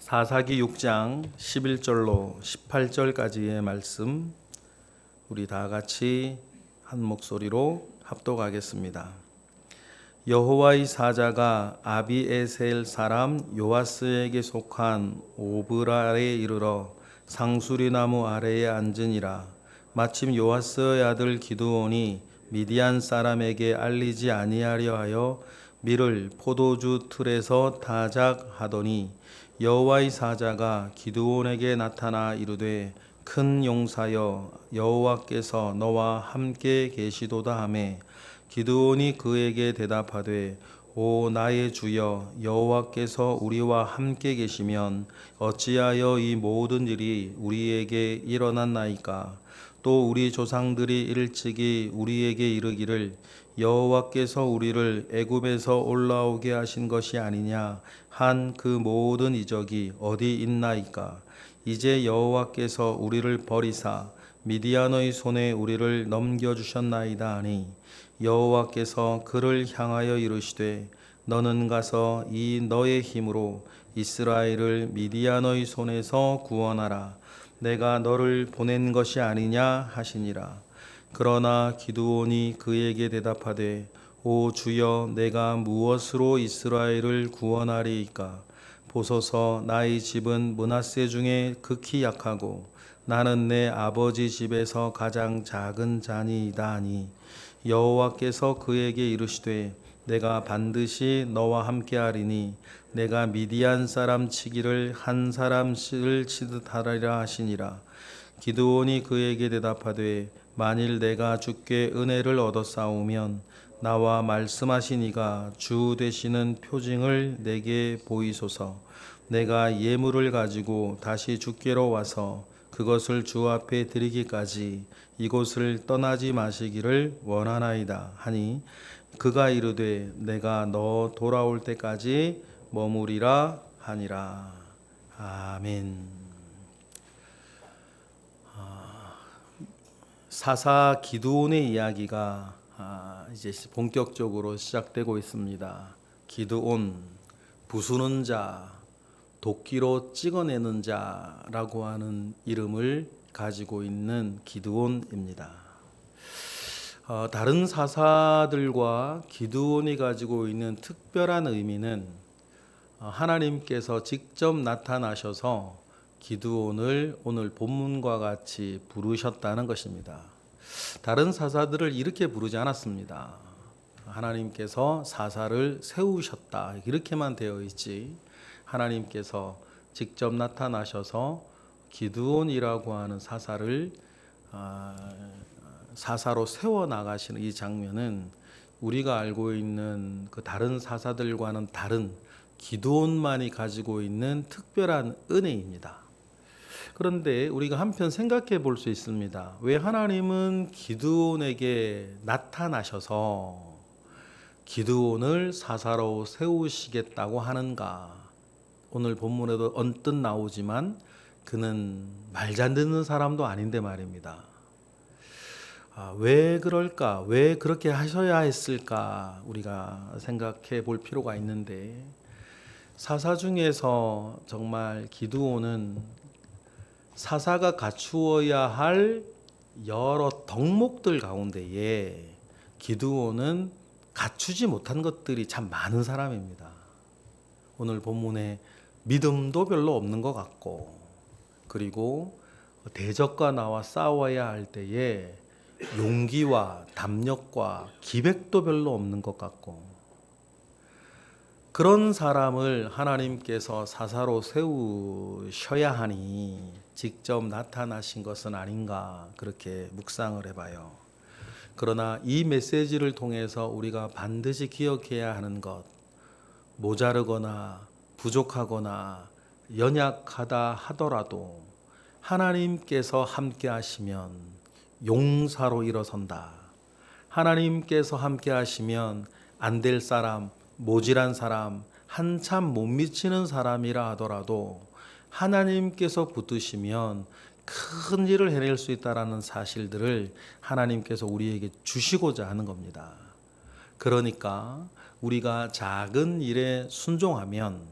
사사기 6장 11절로 18절까지의 말씀 우리 다 같이 한 목소리로 합독하겠습니다. 여호와의 사자가 아비에셀 사람 요아스에게 속한 오브라에 이르러 상수리 나무 아래에 앉으니라. 마침 요아스의 아들 기드온이 미디안 사람에게 알리지 아니하려 하여 밀을 포도주 틀에서 타작하더니 여호와의 사자가 기드온에게 나타나 이르되 큰 용사여 여호와께서 너와 함께 계시도다 하매 기드온이 그에게 대답하되 오 나의 주여 여호와께서 우리와 함께 계시면 어찌하여 이 모든 일이 우리에게 일어났나이까. 또 우리 조상들이 일찍이 우리에게 이르기를 여호와께서 우리를 애굽에서 올라오게 하신 것이 아니냐 한 그 모든 이적이 어디 있나이까. 이제 여호와께서 우리를 버리사 미디안의 손에 우리를 넘겨주셨나이다 하니 여호와께서 그를 향하여 이르시되 너는 가서 이 너의 힘으로 이스라엘을 미디안의 손에서 구원하라. 내가 너를 보낸 것이 아니냐 하시니라. 그러나 기드온이 그에게 대답하되 오 주여 내가 무엇으로 이스라엘을 구원하리이까. 보소서 나의 집은 므낫세 중에 극히 약하고 나는 내 아버지 집에서 가장 작은 자니이다 하니 여호와께서 그에게 이르시되 내가 반드시 너와 함께하리니 내가 미디안 사람 치기를 한 사람을 치듯 하리라 하시니라. 기드온이 그에게 대답하되 만일 내가 주께 은혜를 얻었사오면 나와 말씀하신 이가 주 되시는 표징을 내게 보이소서. 내가 예물을 가지고 다시 주께로 와서 그것을 주 앞에 드리기까지 이곳을 떠나지 마시기를 원하나이다 하니 그가 이르되 내가 너 돌아올 때까지 머무리라 하니라. 아멘. 사사 기드온의 이야기가 이제 본격적으로 시작되고 있습니다. 기드온, 부수는 자, 도끼로 찍어내는 자라고 하는 이름을 가지고 있는 기드온입니다. 다른 사사들과 기드온이 가지고 있는 특별한 의미는 하나님께서 직접 나타나셔서 기드온을 오늘 본문과 같이 부르셨다는 것입니다. 다른 사사들을 이렇게 부르지 않았습니다. 하나님께서 사사를 세우셨다 이렇게만 되어 있지 하나님께서 직접 나타나셔서 기드온이라고 하는 사사를 사사로 세워 나가시는 이 장면은 우리가 알고 있는 그 다른 사사들과는 다른 기드온만이 가지고 있는 특별한 은혜입니다. 그런데 우리가 한편 생각해 볼 수 있습니다. 왜 하나님은 기드온에게 나타나셔서 기드온을 사사로 세우시겠다고 하는가? 오늘 본문에도 언뜻 나오지만 그는 말 잘 듣는 사람도 아닌데 말입니다. 왜 그럴까? 왜 그렇게 하셔야 했을까? 우리가 생각해 볼 필요가 있는데 사사 중에서 정말 기드온은 사사가 갖추어야 할 여러 덕목들 가운데에 기드온은 갖추지 못한 것들이 참 많은 사람입니다. 오늘 본문에 믿음도 별로 없는 것 같고, 그리고 대적과 나와 싸워야 할 때에 용기와 담력과 기백도 별로 없는 것 같고, 그런 사람을 하나님께서 사사로 세우셔야 하니 직접 나타나신 것은 아닌가 그렇게 묵상을 해봐요. 그러나 이 메시지를 통해서 우리가 반드시 기억해야 하는 것, 모자르거나 부족하거나 연약하다 하더라도 하나님께서 함께 하시면 용사로 일어선다. 하나님께서 함께 하시면 안 될 사람, 모질한 사람, 한참 못 미치는 사람이라 하더라도 하나님께서 붙드시면 큰 일을 해낼 수 있다라는 사실들을 하나님께서 우리에게 주시고자 하는 겁니다. 그러니까 우리가 작은 일에 순종하면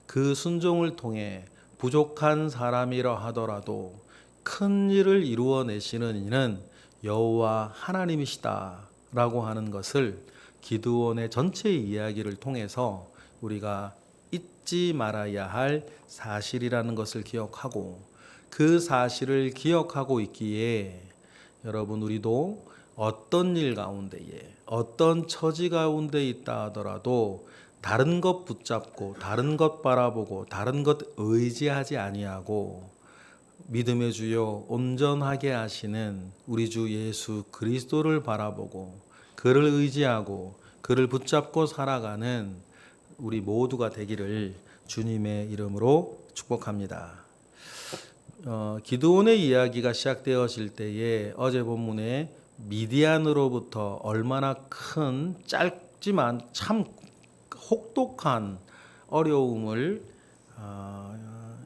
그 순종을 통해 부족한 사람이라 하더라도 큰 일을 이루어내시는 이는 여호와 하나님이시다라고 하는 것을 기드온의 전체 이야기를 통해서 우리가 잊지 말아야 할 사실이라는 것을 기억하고, 그 사실을 기억하고 있기에 여러분, 우리도 어떤 일 가운데에 어떤 처지 가운데 있다 하더라도 다른 것 붙잡고 다른 것 바라보고 다른 것 의지하지 아니하고 믿음의 주요 온전하게 하시는 우리 주 예수 그리스도를 바라보고 그를 의지하고 그를 붙잡고 살아가는 우리 모두가 되기를 주님의 이름으로 축복합니다. 기드온의 이야기가 시작되었을 때에 어제 본문에 미디안으로부터 얼마나 큰 짧지만 참 혹독한 어려움을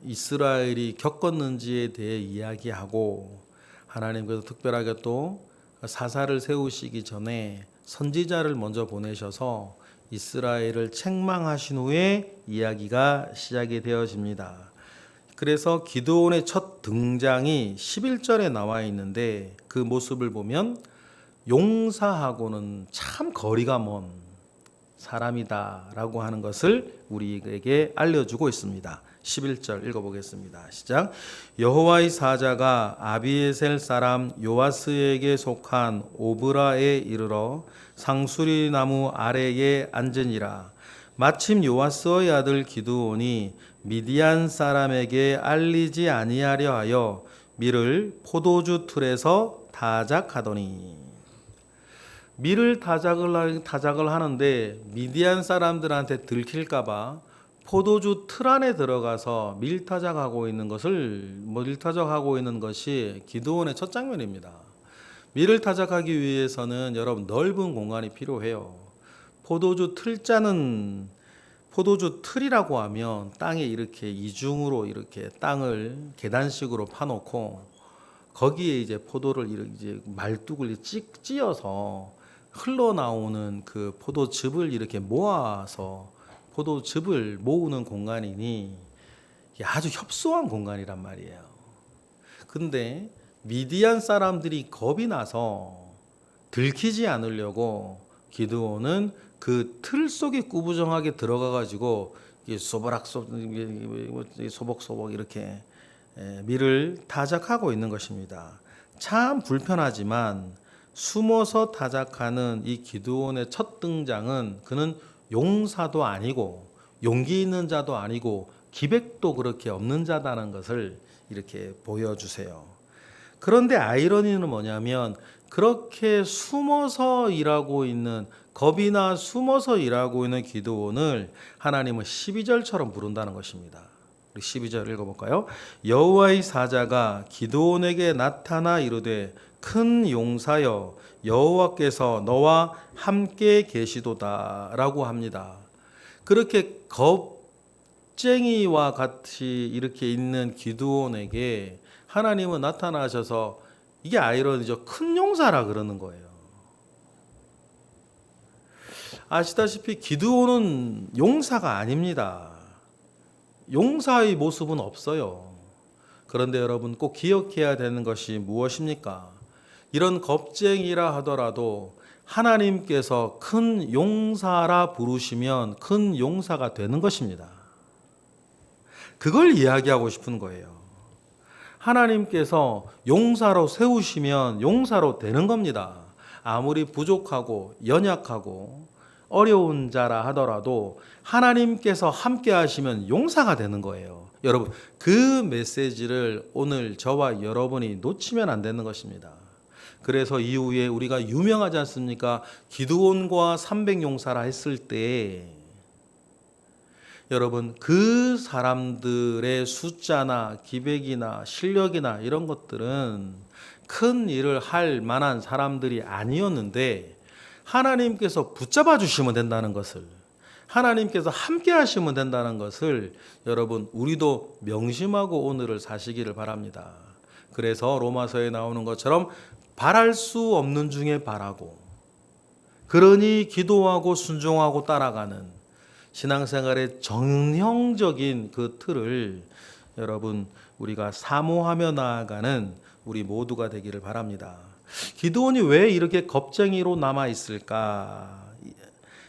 이스라엘이 겪었는지에 대해 이야기하고, 하나님께서 특별하게 또 사사를 세우시기 전에 선지자를 먼저 보내셔서 이스라엘을 책망하신 후에 이야기가 시작이 되어집니다. 그래서 기드온의 첫 등장이 11절에 나와 있는데, 그 모습을 보면 용사하고는 참 거리가 먼 사람이다 라고 하는 것을 우리에게 알려주고 있습니다. 11절 읽어보겠습니다. 시작. 여호와의 사자가 아비에셀 사람 요아스에게 속한 오브라에 이르러 상수리 나무 아래에 앉으니라. 마침 요아스의 아들 기드온이 미디안 사람에게 알리지 아니하려 하여 밀을 포도주 틀에서 타작하더니, 밀을 타작을 하는데 미디안 사람들한테 들킬까봐 포도주 틀 안에 들어가서 밀타작하고 있는 것이 기드온의 첫 장면입니다. 밀을 타작하기 위해서는 여러분 넓은 공간이 필요해요. 포도주 틀이라고 하면 땅에 이렇게 이중으로 이렇게 땅을 계단식으로 파놓고 거기에 이제 포도를 이제 말뚝을 찧어서 흘러나오는 그 포도즙을 이렇게 모아서 포도즙을 모으는 공간이니 아주 협소한 공간이란 말이에요. 근데 미디안 사람들이 겁이 나서 들키지 않으려고 기드온은 그 틀 속에 꾸부정하게 들어가 가지고 소복소복 이렇게 밀을 타작하고 있는 것입니다. 참 불편하지만 숨어서 타작하는 이 기드온의 첫 등장은, 그는 용사도 아니고 용기 있는 자도 아니고 기백도 그렇게 없는 자다는 것을 이렇게 보여주세요. 그런데 아이러니는 뭐냐면, 그렇게 숨어서 일하고 있는, 겁이나 숨어서 일하고 있는 기드온을 하나님은 12절처럼 부른다는 것입니다. 우리 12절 읽어볼까요? 여호와의 사자가 기드온에게 나타나 이르되 큰 용사여 여호와께서 너와 함께 계시도다 라고 합니다. 그렇게 겁쟁이와 같이 이렇게 있는 기드온에게 하나님은 나타나셔서, 이게 아이러니죠, 큰 용사라 그러는 거예요. 아시다시피 기드온은 용사가 아닙니다. 용사의 모습은 없어요. 그런데 여러분 꼭 기억해야 되는 것이 무엇입니까? 이런 겁쟁이라 하더라도 하나님께서 큰 용사라 부르시면 큰 용사가 되는 것입니다. 그걸 이야기하고 싶은 거예요. 하나님께서 용사로 세우시면 용사로 되는 겁니다. 아무리 부족하고 연약하고 어려운 자라 하더라도 하나님께서 함께 하시면 용사가 되는 거예요. 여러분, 그 메시지를 오늘 저와 여러분이 놓치면 안 되는 것입니다. 그래서 이후에 우리가 유명하지 않습니까? 기드온과 300용사라 했을 때 여러분, 그 사람들의 숫자나 기백이나 실력이나 이런 것들은 큰 일을 할 만한 사람들이 아니었는데, 하나님께서 붙잡아 주시면 된다는 것을, 하나님께서 함께 하시면 된다는 것을 여러분 우리도 명심하고 오늘을 사시기를 바랍니다. 그래서 로마서에 나오는 것처럼 바랄 수 없는 중에 바라고, 그러니 기도하고 순종하고 따라가는 신앙생활의 정형적인 그 틀을 여러분 우리가 사모하며 나아가는 우리 모두가 되기를 바랍니다. 기드온이 왜 이렇게 겁쟁이로 남아 있을까?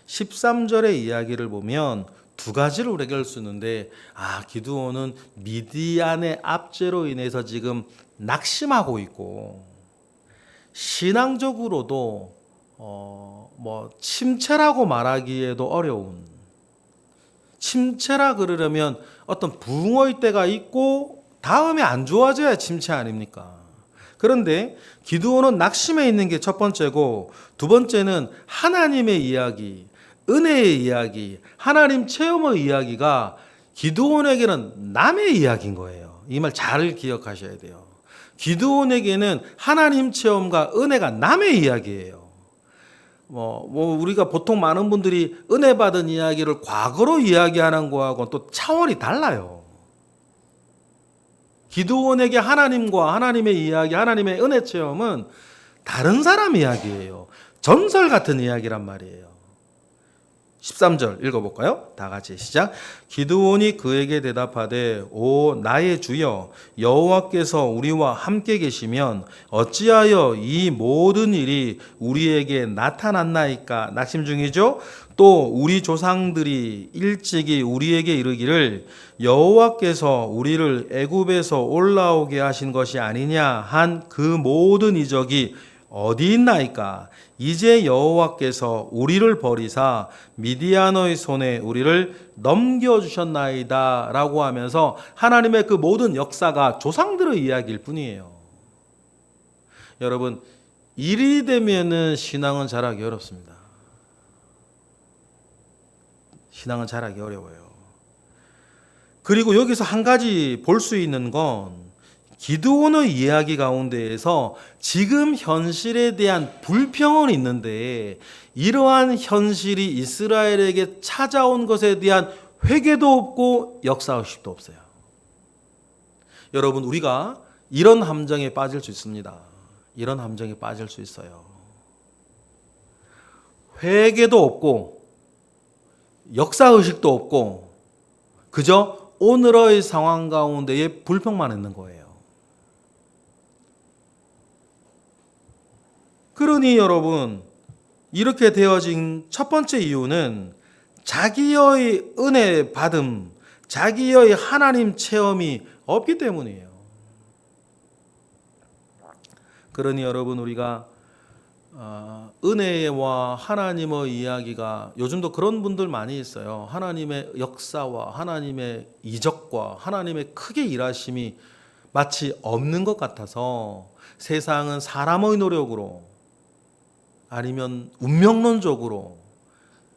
13절의 이야기를 보면 두 가지를 우리가 알 수 있는데, 기드온은 미디안의 압제로 인해서 지금 낙심하고 있고, 신앙적으로도 침체라고 말하기에도 어려운, 침체라 그러려면 어떤 부흥의 때가 있고 다음에 안 좋아져야 침체 아닙니까? 그런데 기드온은 낙심해 있는 게 첫 번째고, 두 번째는 하나님의 이야기, 은혜의 이야기, 하나님 체험의 이야기가 기드온에게는 남의 이야기인 거예요. 이 말 잘 기억하셔야 돼요. 기드온에게는 하나님 체험과 은혜가 남의 이야기예요. 우리가 보통 많은 분들이 은혜 받은 이야기를 과거로 이야기하는 거하고 또 차원이 달라요. 기드온에게 하나님과 하나님의 이야기, 하나님의 은혜 체험은 다른 사람 이야기예요. 전설 같은 이야기란 말이에요. 13절 읽어볼까요? 다 같이 시작. 기드온이 그에게 대답하되 오 나의 주여 여호와께서 우리와 함께 계시면 어찌하여 이 모든 일이 우리에게 나타났나이까? 낙심 중이죠. 또 우리 조상들이 일찍이 우리에게 이르기를 여호와께서 우리를 애굽에서 올라오게 하신 것이 아니냐 한 그 모든 이적이 어디 있나이까? 이제 여호와께서 우리를 버리사 미디안의 손에 우리를 넘겨주셨나이다 라고 하면서 하나님의 그 모든 역사가 조상들의 이야기일 뿐이에요. 여러분, 일이 되면은 신앙은 자라기 어렵습니다. 신앙은 자라기 어려워요. 그리고 여기서 한 가지 볼 수 있는 건 기드온의 이야기 가운데에서 지금 현실에 대한 불평은 있는데 이러한 현실이 이스라엘에게 찾아온 것에 대한 회개도 없고 역사의식도 없어요. 여러분, 우리가 이런 함정에 빠질 수 있습니다. 이런 함정에 빠질 수 있어요. 회개도 없고 역사의식도 없고 그저 오늘의 상황 가운데에 불평만 있는 거예요. 그러니 여러분, 이렇게 되어진 첫 번째 이유는 자기의 은혜 받음, 자기의 하나님 체험이 없기 때문이에요. 그러니 여러분, 우리가 은혜와 하나님의 이야기가 요즘도 그런 분들 많이 있어요. 하나님의 역사와 하나님의 이적과 하나님의 크게 일하심이 마치 없는 것 같아서 세상은 사람의 노력으로 아니면 운명론적으로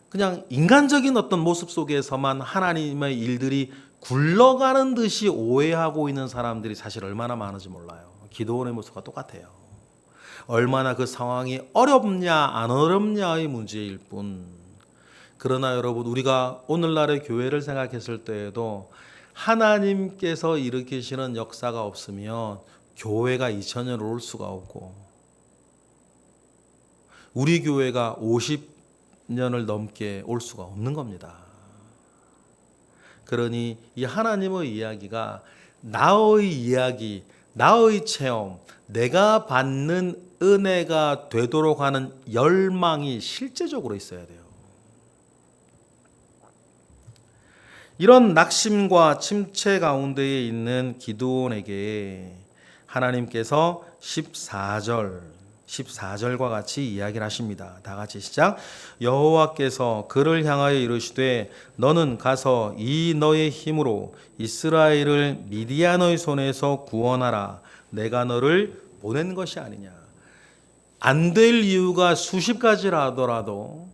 그냥 인간적인 어떤 모습 속에서만 하나님의 일들이 굴러가는 듯이 오해하고 있는 사람들이 사실 얼마나 많은지 몰라요. 기드온의 모습과 똑같아요. 얼마나 그 상황이 어렵냐 안 어렵냐의 문제일 뿐. 그러나 여러분, 우리가 오늘날의 교회를 생각했을 때에도 하나님께서 일으키시는 역사가 없으면 교회가 2000년을 올 수가 없고 우리 교회가 50년을 넘게 올 수가 없는 겁니다. 그러니 이 하나님의 이야기가 나의 이야기, 나의 체험, 내가 받는 은혜가 되도록 하는 열망이 실제적으로 있어야 돼요. 이런 낙심과 침체 가운데에 있는 기드온에게 하나님께서 14절과 같이 이야기를 하십니다. 다 같이 시작. 여호와께서 그를 향하여 이르시되 너는 가서 이 너의 힘으로 이스라엘을 미디안의 손에서 구원하라. 내가 너를 보낸 것이 아니냐. 안 될 이유가 수십 가지라 하더라도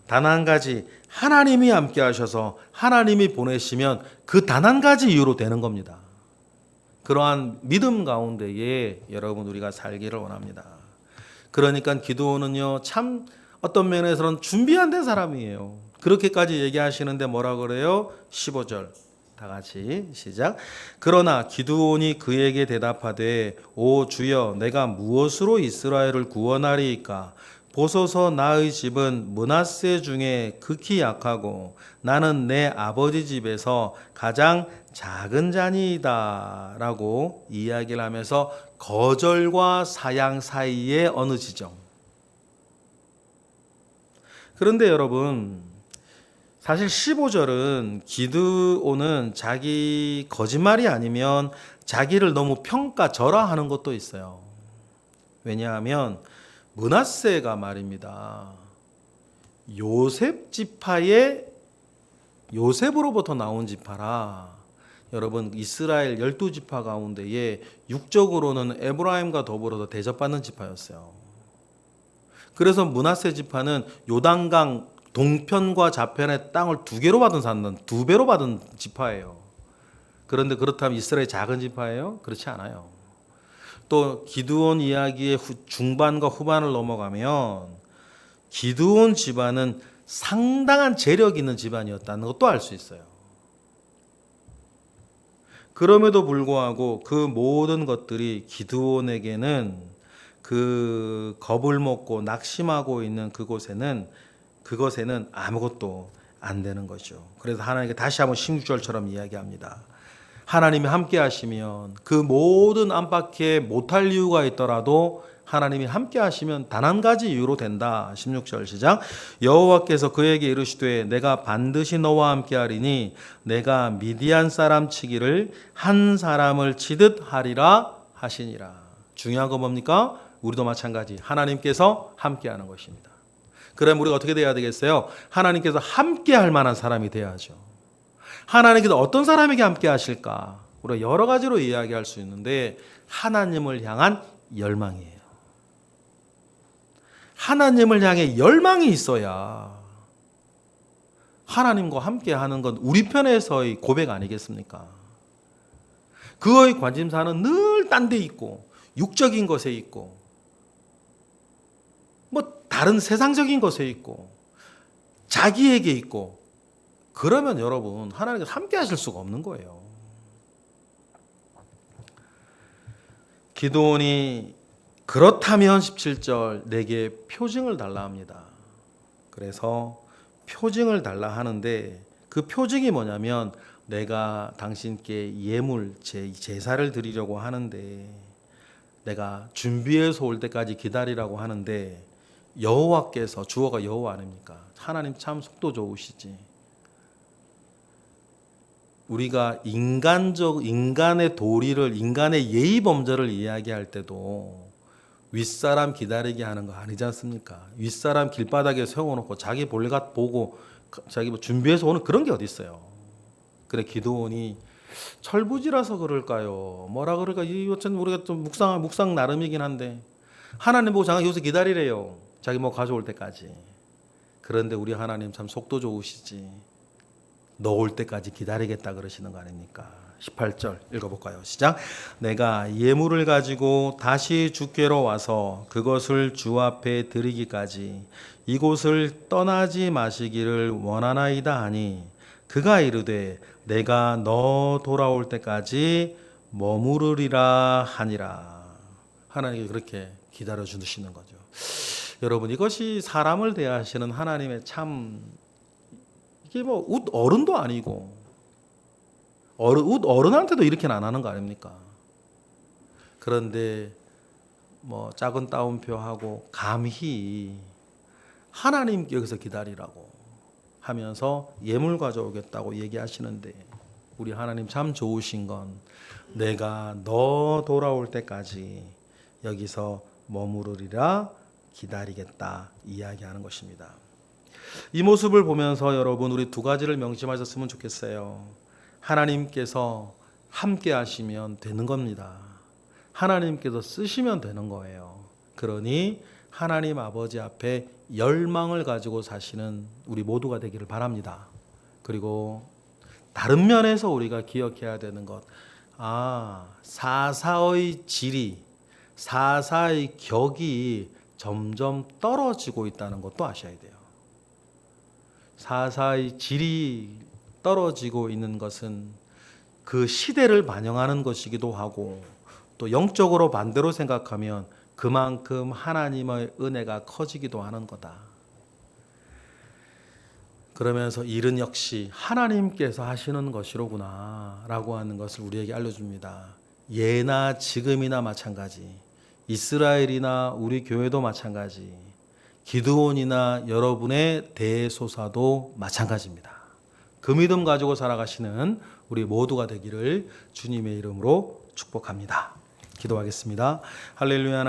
단 한 가지, 하나님이 함께 하셔서 하나님이 보내시면 그 단 한 가지 이유로 되는 겁니다. 그러한 믿음 가운데에 여러분 우리가 살기를 원합니다. 그러니까 기드온은요, 참 어떤 면에서는 준비 안 된 사람이에요. 그렇게까지 얘기하시는데 뭐라 그래요? 15절 다 같이 시작. 그러나 기드온이 그에게 대답하되 오 주여 내가 무엇으로 이스라엘을 구원하리이까? 보소서 나의 집은 므낫세 중에 극히 약하고 나는 내 아버지 집에서 가장 작은 자니이다 라고 이야기를 하면서 거절과 사양 사이의 어느 지점. 그런데 여러분, 사실 15절은 기드온은 자기 거짓말이 아니면 자기를 너무 평가절하하는 것도 있어요. 왜냐하면 므낫세가 말입니다, 요셉 지파의 요셉으로부터 나온 지파라. 여러분, 이스라엘 12지파 가운데에 육적으로는 에브라임과 더불어서 대접받는 지파였어요. 그래서 므낫세 지파는 요단강 동편과 좌편의 땅을 2개로 받은 사람은 2배로 받은 지파예요. 그런데 그렇다면 이스라엘 작은 지파예요? 그렇지 않아요. 또 기드온 이야기의 중반과 후반을 넘어가면 기드온 집안은 상당한 재력 있는 집안이었다는 것도 알 수 있어요. 그럼에도 불구하고 그 모든 것들이 기드온에게는 그 겁을 먹고 낙심하고 있는 그것에는 아무것도 안 되는 거죠. 그래서 하나님께 다시 한번 16절처럼 이야기합니다. 하나님이 함께 하시면 그 모든 안팎에 못할 이유가 있더라도 하나님이 함께 하시면 단 한 가지 이유로 된다. 16절 시작. 여호와께서 그에게 이르시되 내가 반드시 너와 함께 하리니 내가 미디안 사람 치기를 한 사람을 치듯 하리라 하시니라. 중요한 건 뭡니까? 우리도 마찬가지 하나님께서 함께 하는 것입니다. 그럼 우리가 어떻게 돼야 되겠어요? 하나님께서 함께 할 만한 사람이 돼야죠. 하나님께서 어떤 사람에게 함께 하실까? 우리가 여러 가지로 이야기할 수 있는데 하나님을 향한 열망이에요. 하나님을 향해 열망이 있어야 하나님과 함께 하는 건 우리 편에서의 고백 아니겠습니까? 그의 관심사는 늘 딴 데 있고 육적인 것에 있고 뭐 다른 세상적인 것에 있고 자기에게 있고, 그러면 여러분 하나님께서 함께 하실 수가 없는 거예요. 기드온이 그렇다면 17절 내게 표징을 달라 합니다. 그래서 표징을 달라 하는데 그 표징이 뭐냐면 내가 당신께 예물 제사를 드리려고 하는데 내가 준비해서 올 때까지 기다리라고 하는데 여호와께서, 주어가 여호와 아닙니까? 하나님 참 속도 좋으시지. 우리가 인간의 도리를, 인간의 예의 범절을 이야기할 때도 윗사람 기다리게 하는 거 아니지 않습니까? 윗사람 길바닥에 세워놓고 자기 볼것 보고 자기 뭐 준비해서 오는 그런 게 어디 있어요? 그래 기드온이 철부지라서 그럴까요? 뭐라 그럴까? 이 어쨌든 우리가 좀 묵상 나름이긴 한데 하나님 보고 잠깐 여기서 기다리래요. 자기 뭐 가져올 때까지. 그런데 우리 하나님 참 속도 좋으시지. 너 올 때까지 기다리겠다 그러시는 거 아닙니까? 18절 읽어볼까요? 시작. 내가 예물을 가지고 다시 주께로 와서 그것을 주 앞에 드리기까지 이곳을 떠나지 마시기를 원하나이다 하니 그가 이르되 내가 너 돌아올 때까지 머무르리라 하니라. 하나님이 그렇게 기다려 주시는 거죠. 여러분, 이것이 사람을 대하시는 하나님의 참, 이게 뭐 웃 어른도 아니고 웃 어른한테도 이렇게는 안 하는 거 아닙니까? 그런데 뭐 작은 따옴표 하고 감히 하나님께 여기서 기다리라고 하면서 예물 가져오겠다고 얘기하시는데 우리 하나님 참 좋으신 건 내가 너 돌아올 때까지 여기서 머무르리라, 기다리겠다 이야기하는 것입니다. 이 모습을 보면서 여러분 우리 두 가지를 명심하셨으면 좋겠어요. 하나님께서 함께 하시면 되는 겁니다. 하나님께서 쓰시면 되는 거예요. 그러니 하나님 아버지 앞에 열망을 가지고 사시는 우리 모두가 되기를 바랍니다. 그리고 다른 면에서 우리가 기억해야 되는 것, 사사의 질이, 사사의 격이 점점 떨어지고 있다는 것도 아셔야 돼요. 사사의 질이 떨어지고 있는 것은 그 시대를 반영하는 것이기도 하고 또 영적으로 반대로 생각하면 그만큼 하나님의 은혜가 커지기도 하는 거다. 그러면서 일은 역시 하나님께서 하시는 것이로구나 라고 하는 것을 우리에게 알려줍니다. 예나 지금이나 마찬가지, 이스라엘이나 우리 교회도 마찬가지, 기드온이나 여러분의 대소사도 마찬가지입니다. 그 믿음 가지고 살아가시는 우리 모두가 되기를 주님의 이름으로 축복합니다. 기도하겠습니다. 할렐루야.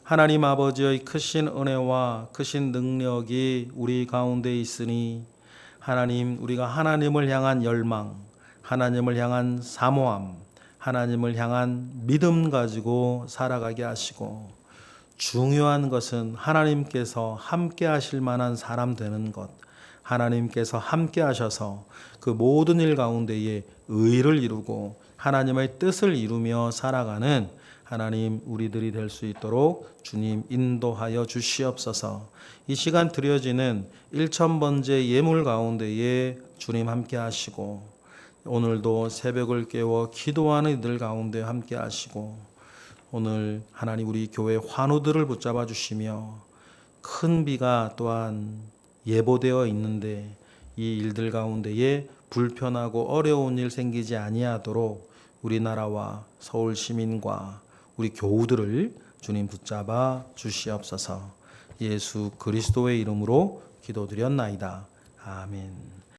하나님 아버지의 크신 은혜와 크신 능력이 우리 가운데 있으니 하나님, 우리가 하나님을 향한 열망, 하나님을 향한 사모함, 하나님을 향한 믿음 가지고 살아가게 하시고, 중요한 것은 하나님께서 함께 하실 만한 사람 되는 것, 하나님께서 함께 하셔서 그 모든 일 가운데에 의를 이루고 하나님의 뜻을 이루며 살아가는 하나님 우리들이 될 수 있도록 주님 인도하여 주시옵소서. 이 시간 드려지는 1000번째 예물 가운데에 주님 함께 하시고, 오늘도 새벽을 깨워 기도하는 이들 가운데 함께 하시고, 오늘 하나님 우리 교회 환우들을 붙잡아 주시며, 큰 비가 또한 예보되어 있는데 이 일들 가운데에 불편하고 어려운 일 생기지 아니하도록 우리나라와 서울 시민과 우리 교우들을 주님 붙잡아 주시옵소서. 예수 그리스도의 이름으로 기도드렸나이다. 아멘.